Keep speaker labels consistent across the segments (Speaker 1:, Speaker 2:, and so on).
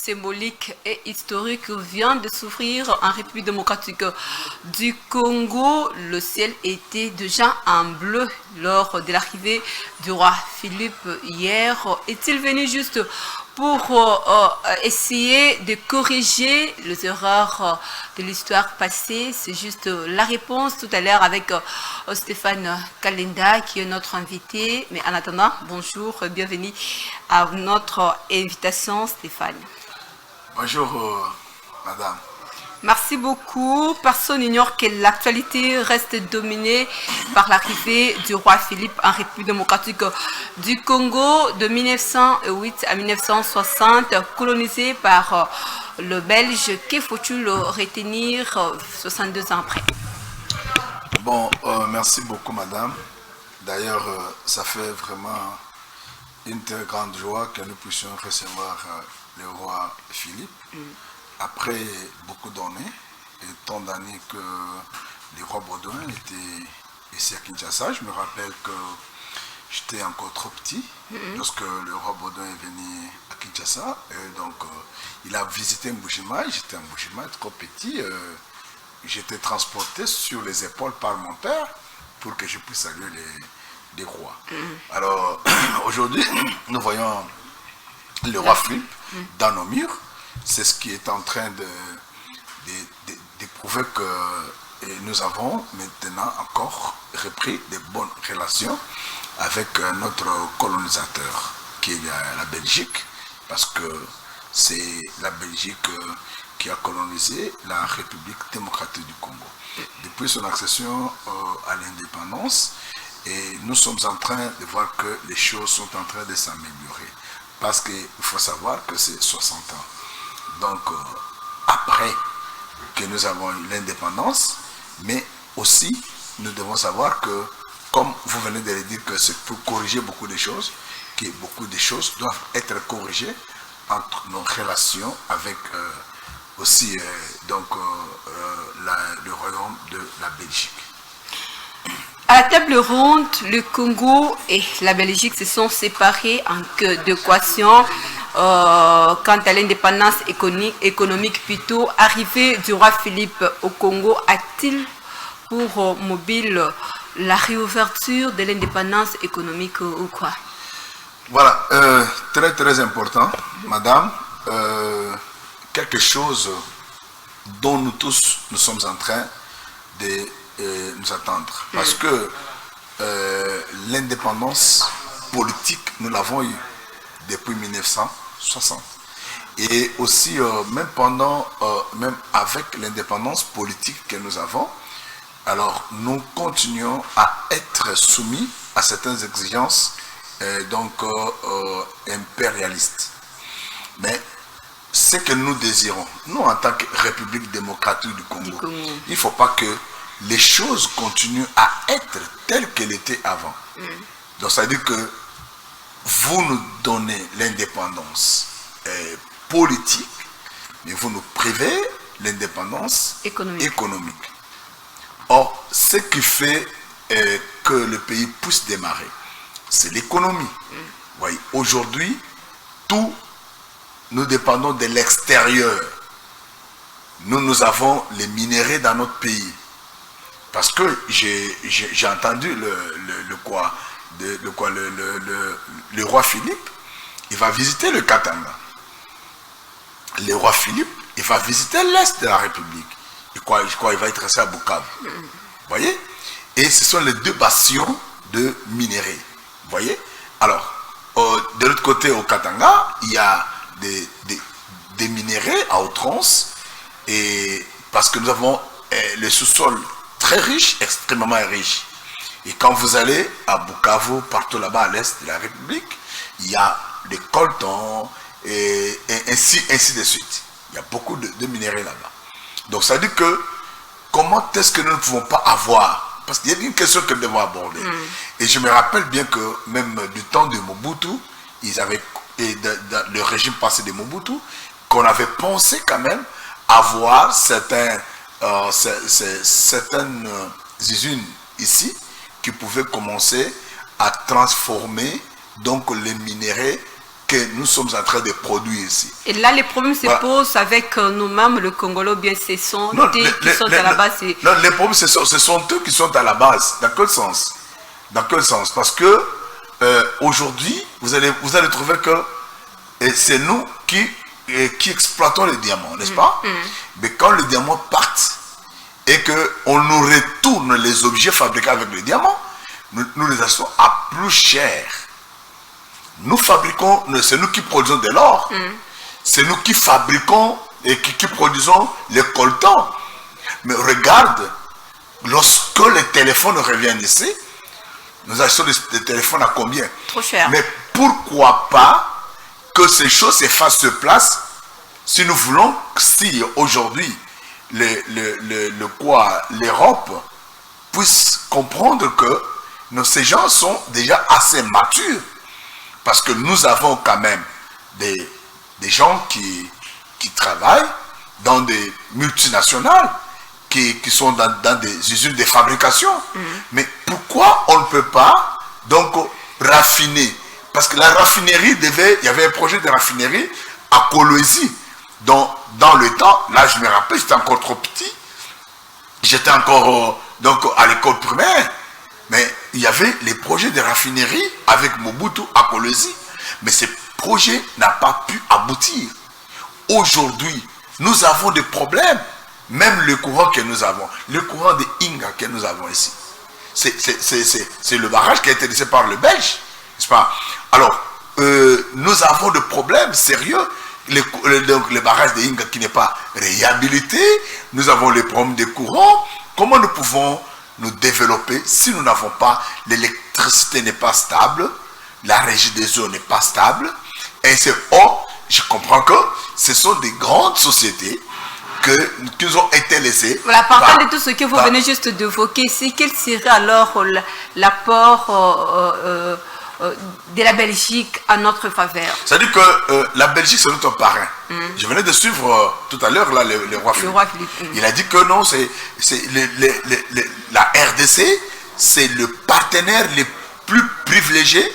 Speaker 1: symbolique et historique vient de s'ouvrir en République démocratique du Congo. Le ciel était déjà en bleu lors de l'arrivée du roi Philippe hier. Est-il venu juste pour essayer de corriger les erreurs de l'histoire passée? C'est juste la réponse tout à l'heure avec Stéphane Kalenda qui est notre invité. Mais en attendant, bonjour, bienvenue à notre invitation, Stéphane.
Speaker 2: Bonjour, madame.
Speaker 1: Merci beaucoup. Personne n'ignore que l'actualité reste dominée par l'arrivée du roi Philippe en République démocratique du Congo de 1908 à 1960, colonisé par le Belge. Que faut-il retenir 62 ans après?
Speaker 2: Bon, merci beaucoup, madame. D'ailleurs, ça fait vraiment une très grande joie que nous puissions recevoir le roi Philippe. Après beaucoup d'années, et tant d'années que le roi Baudouin était ici à Kinshasa, je me rappelle que j'étais encore trop petit lorsque le roi Baudouin est venu à Kinshasa. Et donc, il a visité Mbujimayi, j'étais à Mbujimayi, trop petit. J'étais transporté sur les épaules par mon père pour que je puisse saluer les rois. Alors, aujourd'hui, nous voyons le roi Philippe dans nos murs. C'est ce qui est en train de prouver que nous avons maintenant encore repris de bonnes relations avec notre colonisateur qui est la Belgique, parce que c'est la Belgique qui a colonisé la République démocratique du Congo. Depuis son accession à l'indépendance, et nous sommes en train de voir que les choses sont en train de s'améliorer. Parce qu'il faut savoir que c'est 60 ans. Donc, après que nous avons eu l'indépendance, mais aussi, nous devons savoir que, comme vous venez de le dire, que c'est pour corriger beaucoup de choses, que beaucoup de choses doivent être corrigées entre nos relations avec aussi le royaume de la Belgique.
Speaker 1: À la table ronde, le Congo et la Belgique se sont séparés en queue d'équation quant à l'indépendance économique plutôt. Arrivée du roi Philippe au Congo a-t-il pour mobile la réouverture de l'indépendance économique ou quoi?
Speaker 2: Voilà, très très important, madame. Quelque chose dont nous tous nous sommes en train de nous attendre. Parce que l'indépendance politique, nous l'avons eu depuis 1960. Et aussi, même avec l'indépendance politique que nous avons, alors nous continuons à être soumis à certaines exigences impérialistes. Mais ce que nous désirons, nous en tant que République démocratique du Congo, il ne faut pas que les choses continuent à être telles qu'elles étaient avant. Donc ça veut dire que vous nous donnez l'indépendance politique, mais vous nous privez l'indépendance économique. Or, ce qui fait que le pays puisse démarrer, c'est l'économie. Voyez, aujourd'hui, nous dépendons de l'extérieur. Nous avons les minéraux dans notre pays. Parce que j'ai entendu le roi Philippe, il va visiter le Katanga. Le roi Philippe, il va visiter l'Est de la République. Je crois qu'il va être resté à Bukavu. Vous voyez? Et ce sont les deux bastions de minéraux. Vous voyez? Alors, de l'autre côté, au Katanga, il y a des minéraux à outrance. Et parce que nous avons le sous-sol très riche, extrêmement riche. Et quand vous allez à Bukavu, partout là-bas à l'est de la République, il y a des coltons et ainsi de suite. Il y a beaucoup de minéraux là-bas. Donc ça veut dire que comment est-ce que nous ne pouvons pas avoir, parce qu'il y a une question que nous devons aborder. Et je me rappelle bien que même du temps de Mobutu, le régime passé de Mobutu, qu'on avait pensé quand même avoir certaines usines ici qui pouvaient commencer à transformer donc les minéraux que nous sommes en train de produire ici.
Speaker 1: Et là, les problèmes se posent avec nous-mêmes, le Congolais, bien ce sont eux qui sont à la base.
Speaker 2: Non, les problèmes, ce sont eux qui sont à la base. Dans quel sens? Dans quel sens? Parce que aujourd'hui, vous allez trouver que c'est nous qui exploitons les diamants, n'est-ce pas? Mais quand les diamants partent et qu'on nous retourne les objets fabriqués avec les diamants, nous les achetons à plus cher. Nous fabriquons, c'est nous qui produisons de l'or, c'est nous qui fabriquons et qui produisons les coltans. Mais regarde, lorsque les téléphones reviennent ici, nous achetons des téléphones à combien?
Speaker 1: Trop cher.
Speaker 2: Mais pourquoi pas que ces choses se fassent sur place si nous voulons, si aujourd'hui l'Europe puisse comprendre que ces gens sont déjà assez matures. Parce que nous avons quand même des gens qui travaillent dans des multinationales, qui sont dans des usines de fabrication. Mais pourquoi on ne peut pas donc raffiner? Parce que la raffinerie il y avait un projet de raffinerie à Kolwezi. Dans le temps, là je me rappelle, j'étais encore trop petit. J'étais encore donc à l'école primaire. Mais il y avait les projets de raffinerie avec Mobutu à Kolwezi. Mais ce projet n'a pas pu aboutir. Aujourd'hui, nous avons des problèmes. Même le courant que nous avons, le courant de Inga que nous avons ici, c'est le barrage qui a été laissé par le Belge, n'est-ce pas? Alors, nous avons des problèmes sérieux. Donc, le barrage de Inga qui n'est pas réhabilité. Nous avons les problèmes de courant. Comment nous pouvons nous développer si nous n'avons pas, l'électricité n'est pas stable, la régie des eaux n'est pas stable, et je comprends que ce sont des grandes sociétés qui ont été laissées.
Speaker 1: Voilà, partant de tout ce que vous venez juste d'évoquer ici, quel serait alors l'apport de la Belgique à notre faveur?
Speaker 2: C'est-à-dire que la Belgique, c'est notre parrain. Je venais de suivre tout à l'heure le roi Philippe. Il a dit que non, la RDC, c'est le partenaire le plus privilégié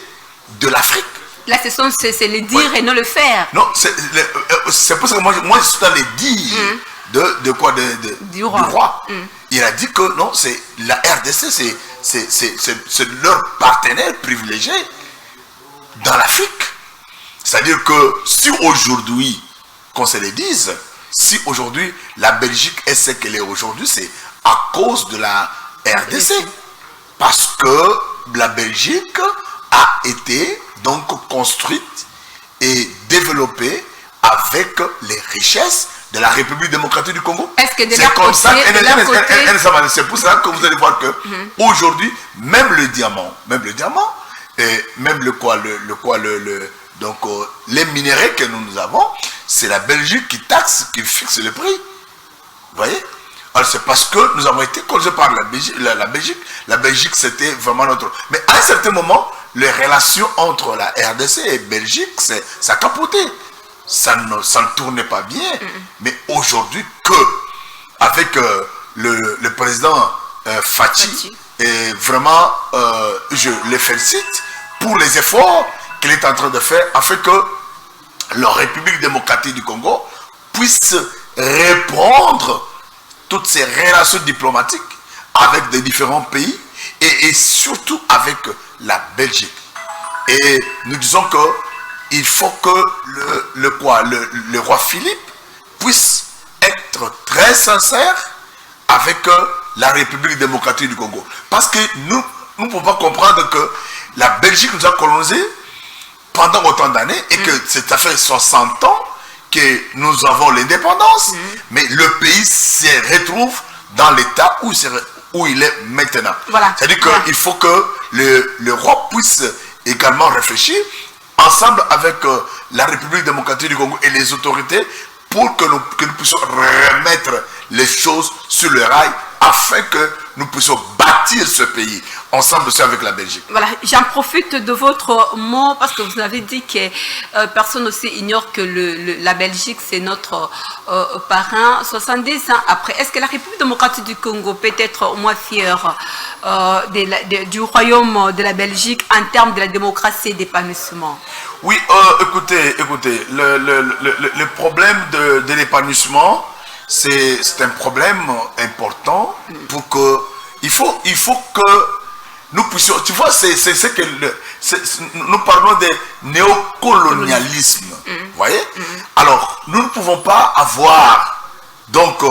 Speaker 2: de l'Afrique.
Speaker 1: Là, c'est le dire et non le faire.
Speaker 2: Non, c'est pour ça que moi je suis dans les dires du roi. Il a dit que non, c'est la RDC, c'est leur partenaire privilégié dans l'Afrique. C'est-à-dire que si aujourd'hui, qu'on se le dise, si aujourd'hui la Belgique est ce qu'elle est aujourd'hui, c'est à cause de la RDC. Parce que la Belgique a été donc construite et développée avec les richesses de la République démocratique du Congo.
Speaker 1: Est-ce que
Speaker 2: c'est comme ça, c'est pour ça que vous allez voir que aujourd'hui, même le diamant, et même donc les minéraux que nous avons, c'est la Belgique qui taxe, qui fixe le prix. Vous voyez? Alors c'est parce que nous avons été colonisés par la Belgique. La Belgique, c'était vraiment notre... Mais à un certain moment, les relations entre la RDC et Belgique, ça a capoté. Ça ne tournait pas bien. Mais aujourd'hui, avec le président Fachi, et vraiment, je le félicite pour les efforts qu'il est en train de faire afin que la République démocratique du Congo puisse reprendre toutes ces relations diplomatiques avec des différents pays et surtout avec la Belgique. Et nous disons que il faut que le roi Philippe puisse être très sincère avec la République démocratique du Congo. Parce que nous ne pouvons pas comprendre que la Belgique nous a colonisés pendant autant d'années et que ça fait 60 ans que nous avons l'indépendance, mais le pays se retrouve dans l'état où il est maintenant. Voilà. C'est-à-dire qu'il faut que le roi puisse également réfléchir ensemble avec la République démocratique du Congo et les autorités pour que nous puissions remettre les choses sur le rail afin que nous puissions bâtir ce pays ensemble aussi avec la Belgique.
Speaker 1: Voilà, j'en profite de votre mot parce que vous avez dit que personne aussi ignore que la Belgique c'est notre parrain 70 ans après. Est-ce que la République démocratique du Congo peut être au moins fière du royaume de la Belgique en termes de la démocratie et d'épanouissement?
Speaker 2: Oui, écoutez, le problème de l'épanouissement, c'est un problème important pour que il faut que nous puissions, tu vois, c'est que nous parlons de néocolonialisme, vous voyez. Alors, nous ne pouvons pas avoir donc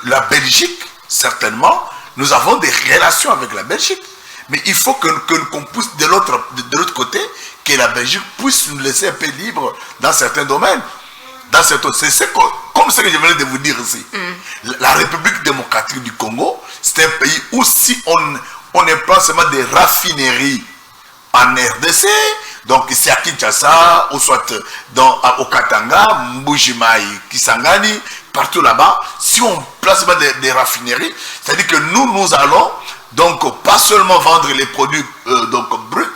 Speaker 2: la Belgique, certainement, nous avons des relations avec la Belgique, mais il faut qu'on puisse de l'autre côté, que la Belgique puisse nous laisser un peu libre dans certains domaines. C'est comme ce que je venais de vous dire ici. La République démocratique du Congo, c'est un pays où si on implante seulement des raffineries en RDC, donc ici à Kinshasa, ou soit au Katanga, Mbujimaï, Kisangani, partout là-bas, si on place des raffineries, c'est-à-dire que nous allons donc pas seulement vendre les produits donc bruts,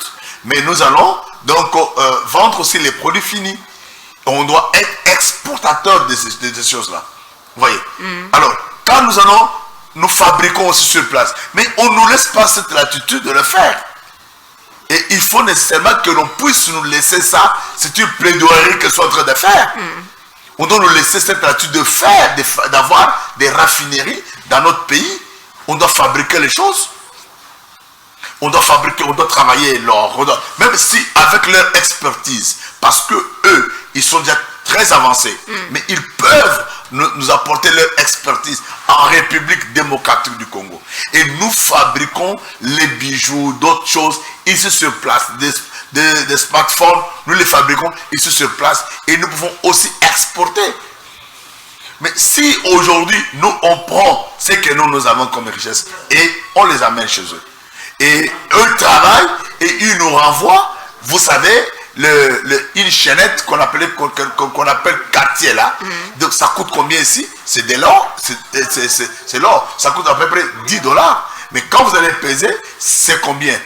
Speaker 2: mais nous allons donc vendre aussi les produits finis. On doit être exportateur de ces choses-là. Vous voyez. Alors, quand nous fabriquons aussi sur place, mais on ne nous laisse pas cette latitude de le faire. Et il faut nécessairement que l'on puisse nous laisser ça. C'est une plaidoirie que soit en train de faire. On doit nous laisser cette latitude de faire, d'avoir des raffineries dans notre pays. On doit fabriquer les choses. On doit fabriquer, on doit travailler l'or. Même si avec leur expertise, parce que eux, ils sont déjà très avancés, mais ils peuvent nous apporter leur expertise en République démocratique du Congo. Et nous fabriquons les bijoux, d'autres choses ici sur place, des smartphones, nous les fabriquons ici sur place et nous pouvons aussi exporter. Mais si aujourd'hui, nous, on prend ce que nous avons comme richesse et on les amène chez eux, et eux travaillent et ils nous renvoient, vous savez, une chaînette qu'on appelle quartier là. Donc ça coûte combien ici? C'est de l'or, c'est l'or. Ça coûte à peu près $10. Mais quand vous allez peser, c'est combien?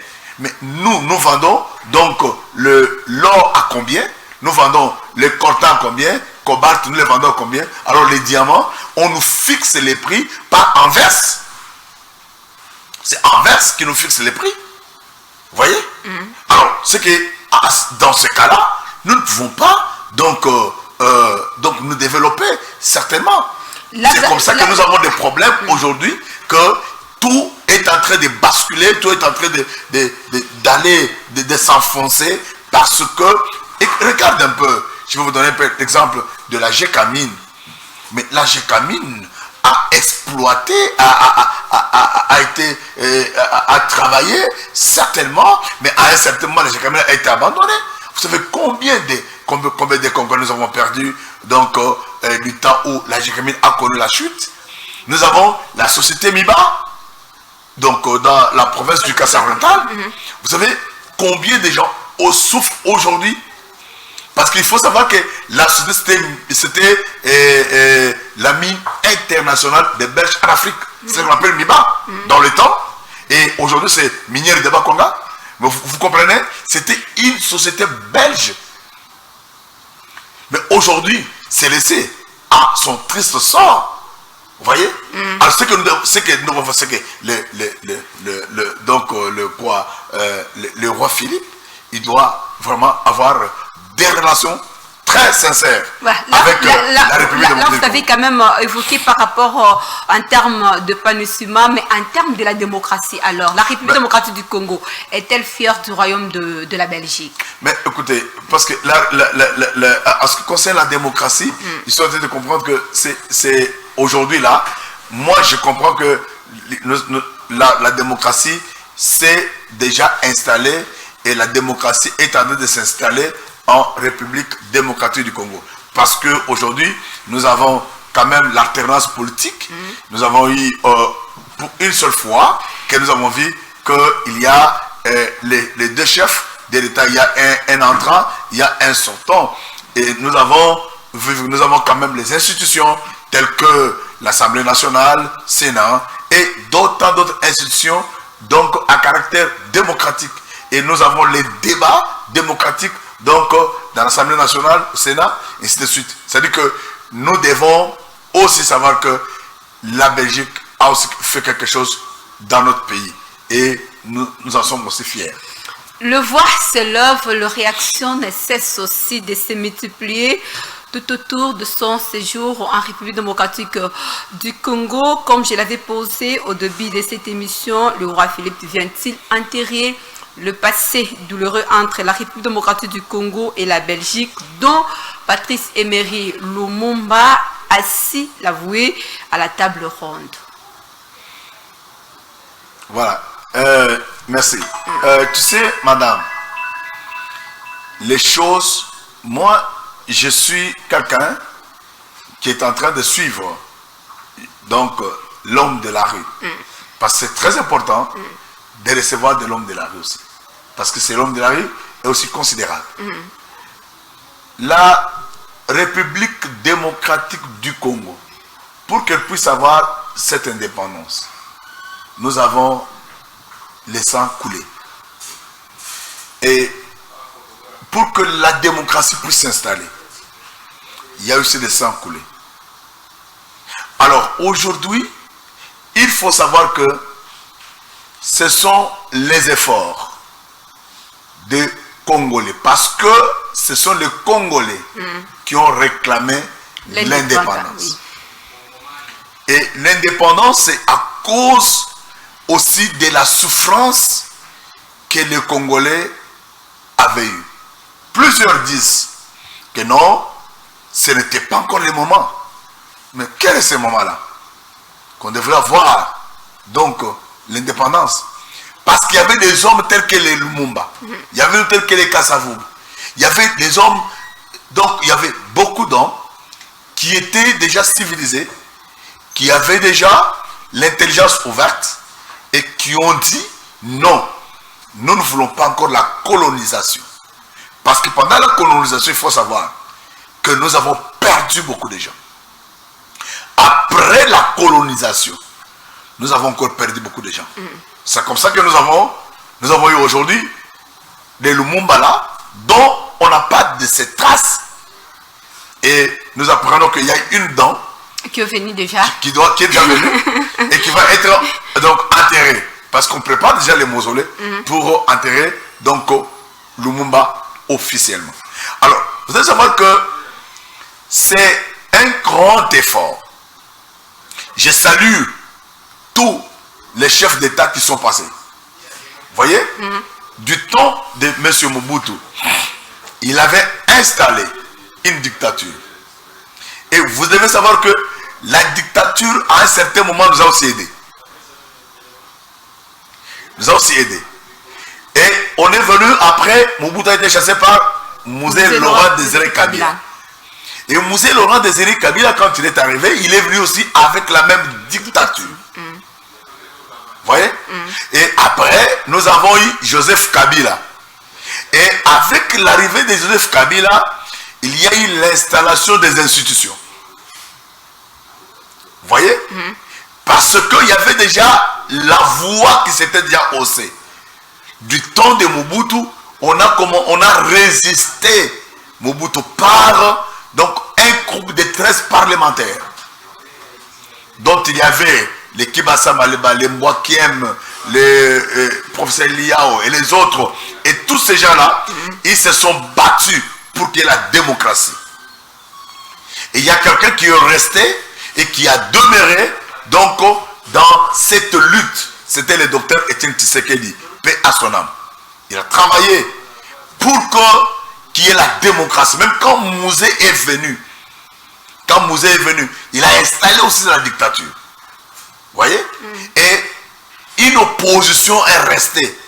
Speaker 2: Mais nous vendons donc l'or à combien? Nous vendons le coltan à combien? Cobalt, nous les vendons à combien? Alors les diamants, on nous fixe les prix par Anvers. C'est Anvers qui nous fixe les prix. Vous voyez? Alors, c'est que dans ce cas-là, nous ne pouvons pas donc nous développer, certainement. C'est comme ça que nous avons des problèmes aujourd'hui, que tout est en train de basculer, tout est en train de s'enfoncer, parce que, et regarde un peu, je vais vous donner l'exemple de la Gécamine. Mais la Gécamine a exploité, a travaillé, certainement, mais à un certain moment, la Gécamine a été abandonnée. Vous savez combien de Congolais nous avons perdu donc, du temps où la Gécamine a connu la chute. Nous avons la société Miba, donc dans la province du Kassai oriental. Vous savez combien de gens souffrent aujourd'hui? Parce qu'il faut savoir que la société, c'était la mine internationale des Belges en Afrique. C'est ce qu'on appelle MIBA dans le temps. Et aujourd'hui, c'est Minière de Bakonga. Mais vous comprenez? C'était une société belge. Mais aujourd'hui, c'est laissé à son triste sort. Vous voyez? Alors, ce que nous devons faire, c'est que le roi Philippe, il doit vraiment avoir des relations très sincères avec la République démocratique.
Speaker 1: Là, vous avez quand même évoqué par rapport en termes d'épanouissement, mais en termes de la démocratie. Alors, la République démocratique du Congo est-elle fière du royaume de la Belgique?
Speaker 2: Mais écoutez, parce que en ce qui concerne la démocratie, ils sont en train de comprendre que c'est aujourd'hui là, moi je comprends que la démocratie s'est déjà installée et la démocratie est en train de s'installer en République démocratique du Congo. Parce qu'aujourd'hui, nous avons quand même l'alternance politique. Nous avons eu, pour une seule fois, que nous avons vu qu'il y a les deux chefs de l'État. Il y a un entrant, il y a un sortant. Et nous avons quand même les institutions telles que l'Assemblée nationale, Sénat et d'autres institutions donc à caractère démocratique. Et nous avons les débats démocratiques donc dans l'Assemblée nationale, au Sénat, et ainsi de suite. C'est-à-dire que nous devons aussi savoir que la Belgique a aussi fait quelque chose dans notre pays. et nous en sommes aussi fiers.
Speaker 1: Le voir s'élève, leur réaction ne cesse aussi de se multiplier tout autour de son séjour en République démocratique du Congo. Comme je l'avais posé au début de cette émission, le roi Philippe vient-il enterrer le passé douloureux entre la République démocratique du Congo et la Belgique, dont Patrice Emery Lumumba assis l'avoué à la table ronde?
Speaker 2: Voilà. Merci. Tu sais, madame, les choses, moi, je suis quelqu'un qui est en train de suivre donc l'homme de la rue. Parce que c'est très important de recevoir de l'homme de la rue aussi. Parce que c'est l'homme de la rue est aussi considérable. La République démocratique du Congo, pour qu'elle puisse avoir cette indépendance, nous avons les sangs coulés. Et pour que la démocratie puisse s'installer, il y a aussi des sangs coulés. Alors aujourd'hui, il faut savoir que ce sont les efforts des Congolais, parce que ce sont les Congolais qui ont réclamé l'indépendance. Et l'indépendance, c'est à cause aussi de la souffrance que les Congolais avaient eue. Plusieurs disent que non, ce n'était pas encore le moment. Mais quel est ce moment-là qu'on devrait avoir donc l'indépendance? Parce qu'il y avait des hommes tels que les Lumumba, il y avait tels que les Kasavubu, il y avait des hommes, donc il y avait beaucoup d'hommes qui étaient déjà civilisés, qui avaient déjà l'intelligence ouverte et qui ont dit non, nous ne voulons pas encore la colonisation. Parce que pendant la colonisation, il faut savoir que nous avons perdu beaucoup de gens. Après la colonisation, nous avons encore perdu beaucoup de gens. C'est comme ça que nous avons eu aujourd'hui des Lumumba là, dont on n'a pas de ces traces. Et nous apprenons qu'il y a une dent
Speaker 1: qui est venue déjà. Qui
Speaker 2: est déjà venue et qui va être donc enterrée. Parce qu'on prépare déjà les mausolées pour enterrer donc Lumumba officiellement. Alors, vous allez savoir que c'est un grand effort. Je salue tous les chefs d'État qui sont passés. Vous voyez, du temps de M. Mobutu, il avait installé une dictature. Et vous devez savoir que la dictature, à un certain moment, nous a aussi aidés. Nous a aussi aidés. Et on est venu après, Mobutu a été chassé par Mouzé Laurent Désiré Kabila. Et Mouzé Laurent Désiré Kabila, quand il est arrivé, il est venu aussi avec la même dictature. Vous voyez? Et après, nous avons eu Joseph Kabila. Et avec l'arrivée de Joseph Kabila, il y a eu l'installation des institutions. Vous voyez? Parce qu'il y avait déjà la voix qui s'était déjà haussée. Du temps de Mobutu, on a résisté Mobutu par donc un groupe de 13 parlementaires dont il y avait les Kibasa Maleba, les Mwakiem, les professeurs Liao et les autres. Et tous ces gens-là, ils se sont battus pour qu'il y ait la démocratie. Et il y a quelqu'un qui est resté et qui a demeuré donc dans cette lutte. C'était le docteur Etienne Tshisekedi, paix à son âme. Il a travaillé pour qu'il y ait la démocratie. Même quand Mouzé est venu, il a installé aussi la dictature. Vous voyez? Et une opposition est restée.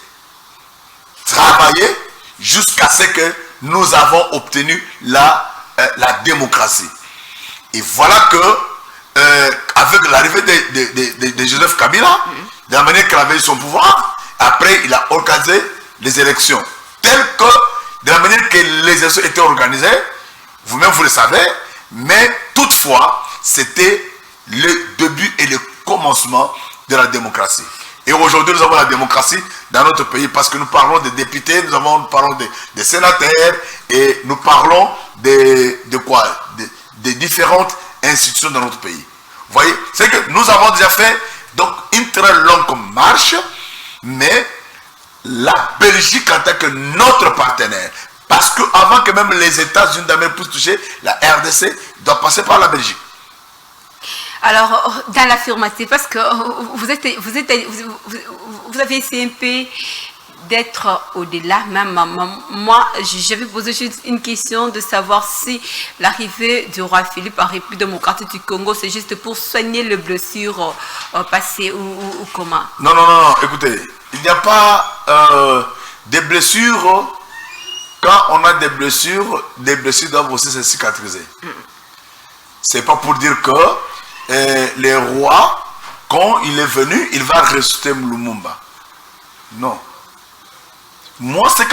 Speaker 2: Travailler jusqu'à ce que nous avons obtenu la démocratie. Et voilà que avec l'arrivée de Joseph Kabila, de la manière qu'il avait eu son pouvoir, après il a organisé les élections. De la manière que les élections étaient organisées, vous-même vous le savez, mais toutefois, c'était le début et le commencement de la démocratie. Et aujourd'hui, nous avons la démocratie dans notre pays parce que nous parlons des députés, nous parlons des sénateurs et nous parlons de quoi? Des différentes institutions dans notre pays. Vous voyez, c'est que nous avons déjà fait donc une très longue marche mais la Belgique en tant que notre partenaire. Parce qu'avant que même les États-Unis d'Amérique puissent toucher, la RDC doit passer par la Belgique.
Speaker 1: Alors, dans l'affirmative, parce que vous avez essayé un peu d'être au-delà. Même moi, j'avais posé juste une question de savoir si l'arrivée du roi Philippe en République démocratique du Congo, c'est juste pour soigner les blessures passées ou comment?
Speaker 2: Non, non, non, non, écoutez, il n'y a pas des blessures. Quand on a des blessures doivent aussi se cicatriser. C'est pas pour dire que les rois, quand il est venu, il va ressusciter Lumumba. Non. Moi, ce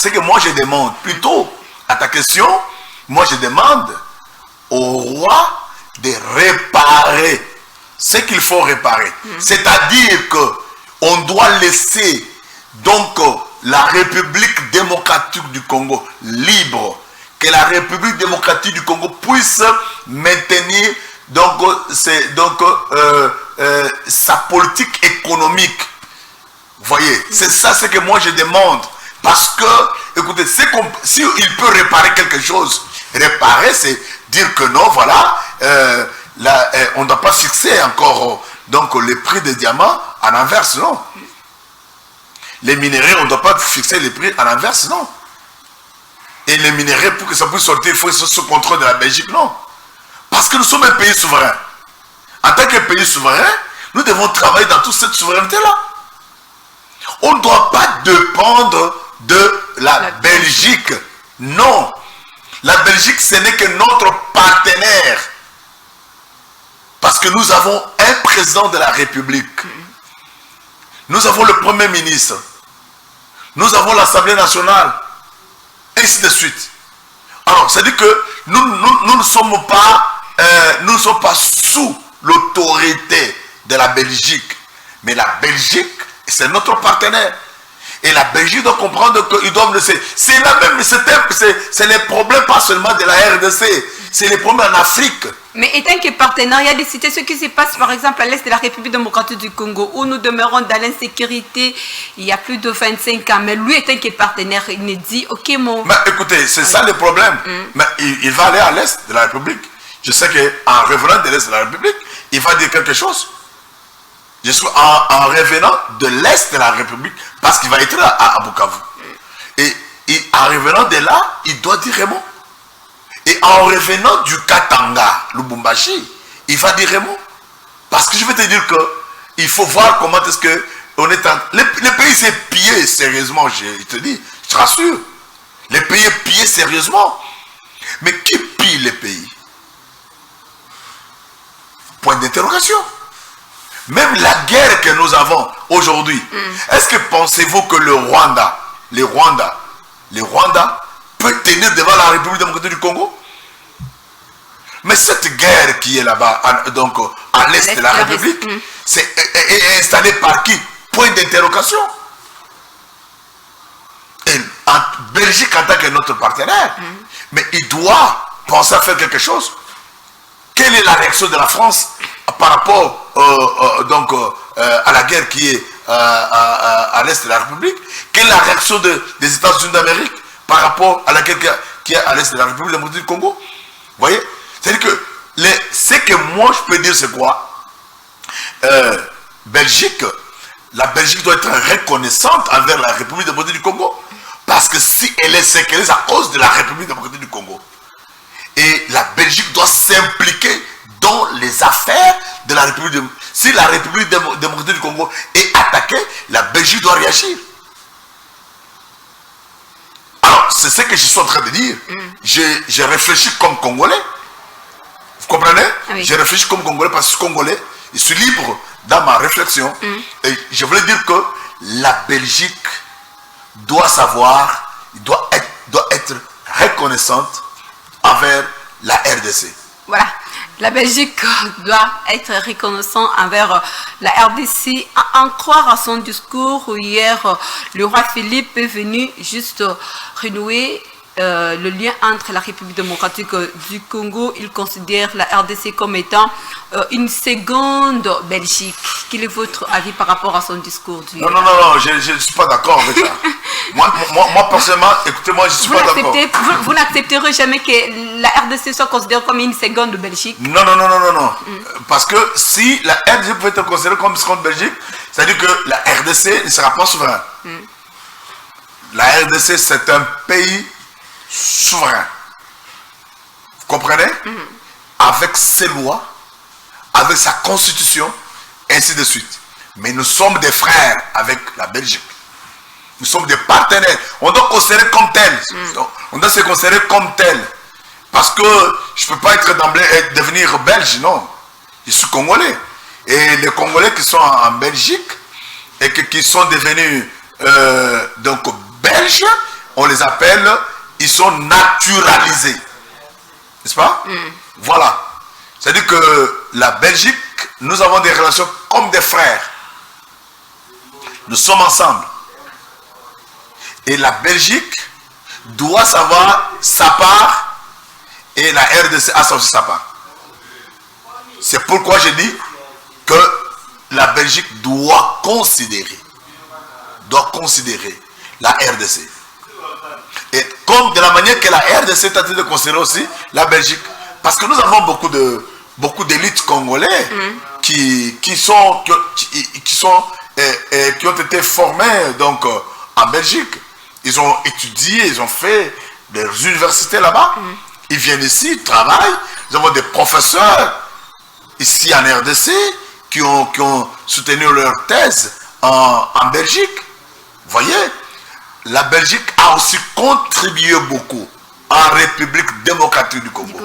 Speaker 2: que moi je demande, plutôt à ta question, moi je demande au roi de réparer ce qu'il faut réparer. C'est-à-dire que on doit laisser donc la République démocratique du Congo libre, que la République démocratique du Congo puisse maintenir donc sa politique économique. Vous voyez, c'est ça ce que moi je demande. Parce que, écoutez, si il peut réparer quelque chose, réparer, c'est dire que non, voilà, on ne doit pas fixer encore donc, les prix des diamants en inverse, non. Les minéraux, on ne doit pas fixer les prix en inverse, non. Et les minéraux, pour que ça puisse sortir, il faut être sous contrôle de la Belgique, non. Parce que nous sommes un pays souverain. En tant que pays souverain, nous devons travailler dans toute cette souveraineté-là. On ne doit pas dépendre de la Belgique. Non. La Belgique, ce n'est que notre partenaire. Parce que nous avons un président de la République. Nous avons le Premier ministre. Nous avons l'Assemblée nationale. Ainsi de suite. Alors, c'est-à-dire que nous ne sommes pas sous l'autorité de la Belgique. Mais la Belgique, c'est notre partenaire. Et la Belgique doit comprendre qu'ils doivent laisser. C'est là même, c'est les problèmes pas seulement de la RDC, c'est les problèmes en Afrique.
Speaker 1: Mais étant que partenaire, il y a des cités, ce qui se passe par exemple à l'est de la République démocratique du Congo, où nous demeurons dans l'insécurité il y a plus de 25 ans. Mais lui, étant que partenaire, il nous dit, ok, mon...
Speaker 2: Mais écoutez, c'est ça le problème. Mais il va aller à l'est de la République. Je sais qu'en revenant de l'est de la République, il va dire quelque chose. Je suis en revenant de l'est de la République, parce qu'il va être à Bukavu. Et en revenant de là, il doit dire un mot. Et en revenant du Katanga, Lubumbashi, il va dire un mot. Parce que je vais te dire que il faut voir comment est-ce que on est le pays s'est pillé sérieusement, je te dis, je te rassure. Le pays est pillé sérieusement. Mais qui pille le pays? Point d'interrogation. Même la guerre que nous avons aujourd'hui, est-ce que pensez-vous que le Rwanda peut tenir devant la République démocratique du Congo? Mais cette guerre qui est là-bas, donc à l'est de la République, est installée par qui? Point d'interrogation. Et en Belgique, en tant que notre partenaire, mais il doit penser à faire quelque chose. Quelle est la réaction de la France par rapport à la guerre qui est à l'est de la République? Quelle est la réaction des États-Unis d'Amérique par rapport à la guerre qui est à l'est de la République démocratique du Congo? Vous voyez? C'est-à-dire que ce que moi je peux dire, c'est quoi? Belgique, la Belgique doit être reconnaissante envers la République démocratique du Congo. Parce que si elle est sécurisée à cause de la République démocratique du Congo. Et la Belgique doit s'impliquer dans les affaires de la République démocratique. Si la République démocratique du Congo est attaquée, la Belgique doit réagir. Alors, c'est ce que je suis en train de dire. Je réfléchis comme Congolais. Vous comprenez? Oui. Je réfléchis comme Congolais parce que je suis Congolais. Je suis libre dans ma réflexion. Et je voulais dire que la Belgique doit savoir, doit être reconnaissante envers la RDC.
Speaker 1: Voilà. La Belgique doit être reconnaissante envers la RDC. En croire à son discours, hier, le roi Philippe est venu juste renouer le lien entre la République démocratique du Congo. Il considère la RDC comme étant une seconde Belgique. Quel est votre avis par rapport à son discours
Speaker 2: Non, je ne suis pas d'accord avec ça. moi, personnellement, écoutez-moi, je ne suis pas d'accord.
Speaker 1: Vous n'accepterez jamais que la RDC soit considérée comme une seconde Belgique?
Speaker 2: Non. Parce que si la RDC pouvait être considérée comme une seconde Belgique, c'est-à-dire que la RDC ne sera pas souveraine. La RDC, c'est un pays souverain. Vous comprenez? Avec ses lois, avec sa constitution, ainsi de suite. Mais nous sommes des frères avec la Belgique. Nous sommes des partenaires. On doit considérer comme tel. On doit se considérer comme tel. Parce que je ne peux pas être d'emblée et devenir belge, non. Je suis congolais. Et les Congolais qui sont en Belgique et qui sont devenus donc belges, on les appelle, ils sont naturalisés. N'est-ce pas? Voilà. C'est-à-dire que la Belgique, nous avons des relations comme des frères. Nous sommes ensemble. Et la Belgique doit savoir sa part et la RDC a aussi sa part. C'est pourquoi je dis que la Belgique doit considérer la RDC. Et comme de la manière que la RDC est en train de considérer aussi la Belgique. Parce que nous avons beaucoup d'élites congolais qui ont été formés donc, en Belgique. Ils ont étudié, ils ont fait des universités là-bas. Ils viennent ici, ils travaillent. Nous avons des professeurs ici en RDC qui ont soutenu leur thèse en Belgique. Vous voyez, la Belgique a aussi contribué beaucoup en République démocratique du Congo.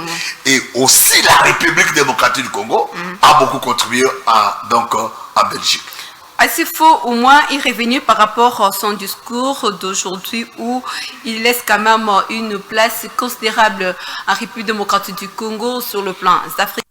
Speaker 2: Et aussi la République démocratique du Congo a beaucoup contribué en Belgique.
Speaker 1: Est-ce qu'il faut au moins y revenir par rapport à son discours d'aujourd'hui où il laisse quand même une place considérable en République démocratique du Congo sur le plan africain?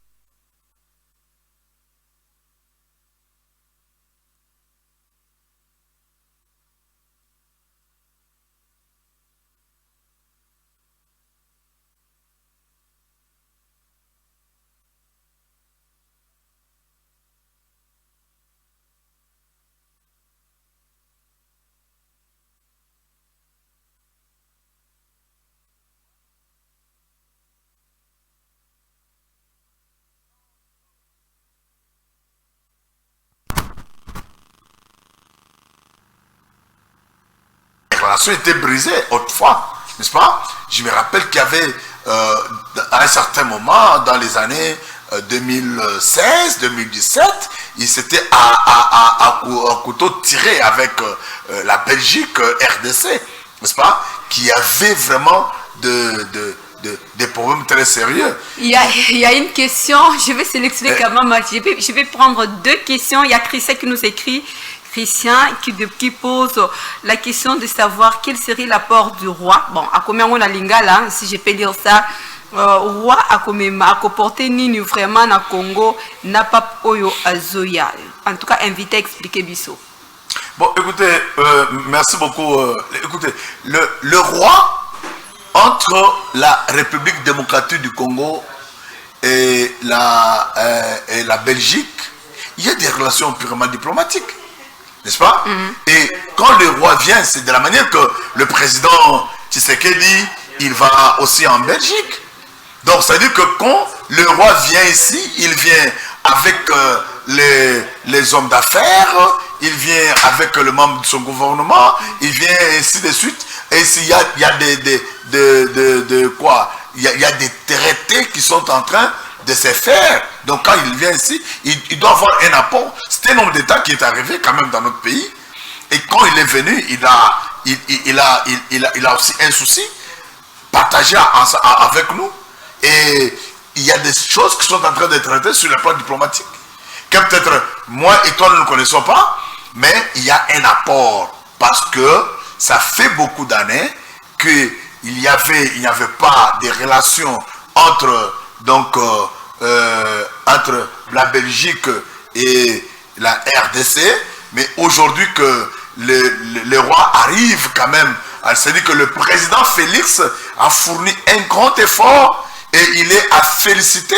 Speaker 2: La relation était brisée autrefois, n'est-ce pas? Je me rappelle qu'il y avait à un certain moment, dans les années 2016, 2017, il s'était à couteau tiré avec la Belgique RDC, n'est-ce pas? Qui avait vraiment des problèmes très sérieux.
Speaker 1: Il y a une question, je vais sélectionner quand même, je vais prendre deux questions. Il y a Christian qui nous écrit. Christian qui pose la question de savoir quel serait l'apport du roi. Bon, à combien on a lingala, si je peux dire ça, roi a comporté nini vraiment na Congo n'a pas oyo azoya. En tout cas, invité à expliquer biso.
Speaker 2: Bon, écoutez, merci beaucoup. Écoutez, le roi entre la République démocratique du Congo et la Belgique, il y a des relations purement diplomatiques. N'est-ce pas? Et quand le roi vient, c'est de la manière que le président Tshisekedi, il va aussi en Belgique. Donc, ça veut dire que quand le roi vient ici, il vient avec les hommes d'affaires, il vient avec le membre de son gouvernement, il vient ainsi de suite. Et s'il y a des traités qui sont en train de se faire. Donc quand il vient ici, il doit avoir un apport. C'est un nombre d'États qui est arrivé quand même dans notre pays. Et quand il est venu, il a aussi un souci partagé avec nous. Et il y a des choses qui sont en train d'être traitées sur le plan diplomatique. Que peut-être moi et toi nous ne connaissons pas, mais il y a un apport. Parce que ça fait beaucoup d'années qu'il n'y avait pas de relations entre la Belgique et la RDC, mais aujourd'hui que le roi arrive quand même, c'est-à-dire que le président Félix a fourni un grand effort et il est à féliciter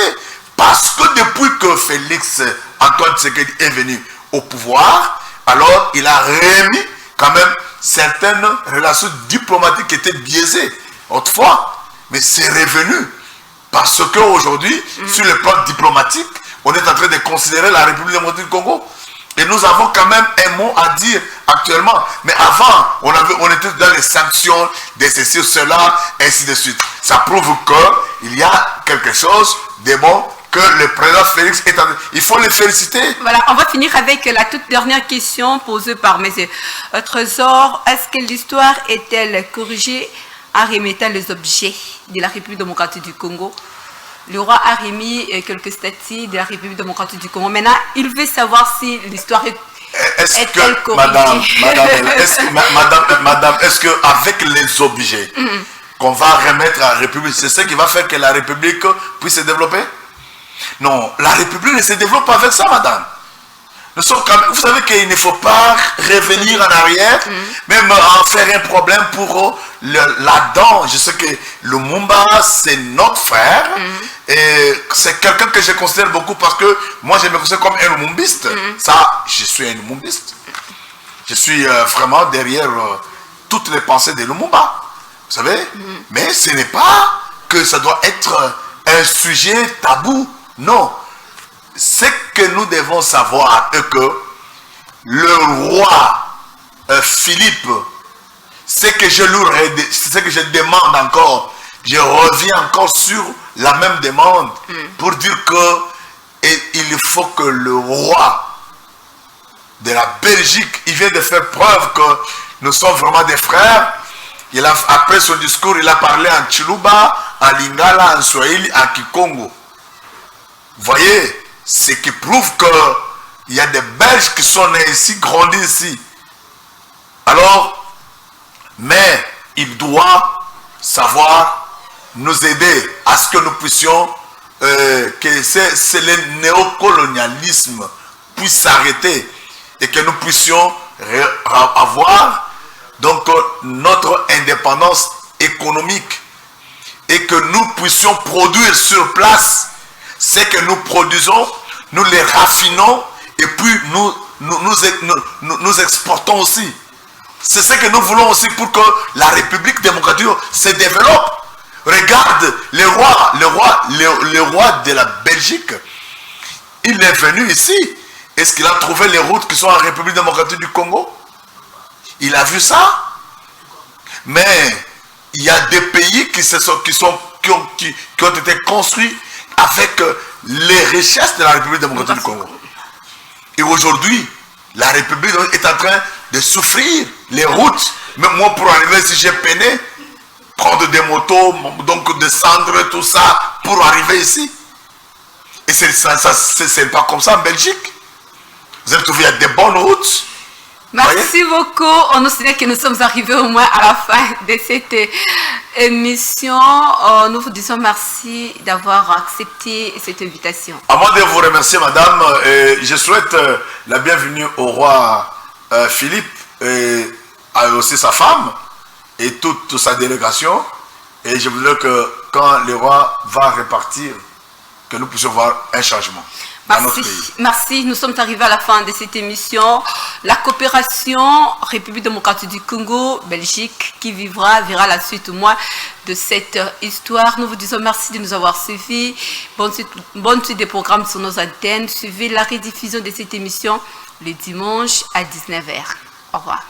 Speaker 2: parce que depuis que Félix Antoine Tshisekedi est venu au pouvoir, alors il a remis quand même certaines relations diplomatiques qui étaient biaisées autrefois, mais c'est revenu parce qu'aujourd'hui, sur le plan diplomatique, on est en train de considérer la République démocratique du Congo. Et nous avons quand même un mot à dire actuellement. Mais avant, on était dans les sanctions, de ceci ou cela, ainsi de suite. Ça prouve qu'il y a quelque chose de bon que le président Félix est en train. Il faut le féliciter.
Speaker 1: Voilà, on va finir avec la toute dernière question posée par M. Trésor. Est-ce que l'histoire est-elle corrigée en remettant les objets de la République démocratique du Congo? Le roi a remis quelques statues de la République démocratique du Congo. Maintenant, il veut savoir si l'histoire est-elle corrigée.
Speaker 2: Madame, est-ce qu'avec les objets qu'on va remettre à la République, c'est ce qui va faire que la République puisse se développer? Non, la République ne se développe pas avec ça, madame. Nous sommes quand même, vous savez qu'il ne faut pas revenir en arrière, même en faire un problème pour là-dedans. Je sais que Lumumba, c'est notre frère, et c'est quelqu'un que je considère beaucoup parce que moi, je me considère comme un Lumumbiste. Ça, je suis un Lumumbiste. Je suis vraiment derrière toutes les pensées de Lumumba. Vous savez? Mais ce n'est pas que ça doit être un sujet tabou. Non. Ce que nous devons savoir est que le roi Philippe, ce que je demande encore, je reviens encore sur la même demande pour dire que il faut que le roi de la Belgique, il vient de faire preuve que nous sommes vraiment des frères. Après son discours, il a parlé en Chiluba, en Lingala, en Swahili, en Kikongo. Vous voyez? Ce qui prouve qu'il y a des Belges qui sont nés ici, grandis ici. Alors, mais il doit savoir nous aider à ce que nous puissions, que c'est le néocolonialisme puisse s'arrêter et que nous puissions avoir donc notre indépendance économique et que nous puissions produire sur place ce que nous produisons, nous les raffinons et puis nous exportons aussi. C'est ce que nous voulons aussi pour que la République démocratique se développe. Regarde, le roi de la Belgique, il est venu ici. Est-ce qu'il a trouvé les routes qui sont en République démocratique du Congo? Il a vu ça. Mais il y a des pays qui ont été construits avec les richesses de la République démocratique du Congo. Et aujourd'hui, la République est en train de souffrir. Les routes, même moi pour arriver ici, j'ai peiné, prendre des motos, donc descendre, tout ça, pour arriver ici. Et c'est pas comme ça en Belgique. Vous avez trouvé, il y a des bonnes routes.
Speaker 1: Merci beaucoup. On nous signale que nous sommes arrivés au moins à la fin de cette émission. Nous vous disons merci d'avoir accepté cette invitation.
Speaker 2: Avant de vous remercier, madame, je souhaite la bienvenue au roi Philippe et aussi sa femme et toute sa délégation. Et je voudrais que quand le roi va repartir, que nous puissions voir un changement.
Speaker 1: Merci. Nous sommes arrivés à la fin de cette émission. La coopération République démocratique du Congo, Belgique, qui verra la suite au mois de cette histoire. Nous vous disons merci de nous avoir suivis. Bonne suite des programmes sur nos antennes. Suivez la rediffusion de cette émission le dimanche à 19h. Au revoir.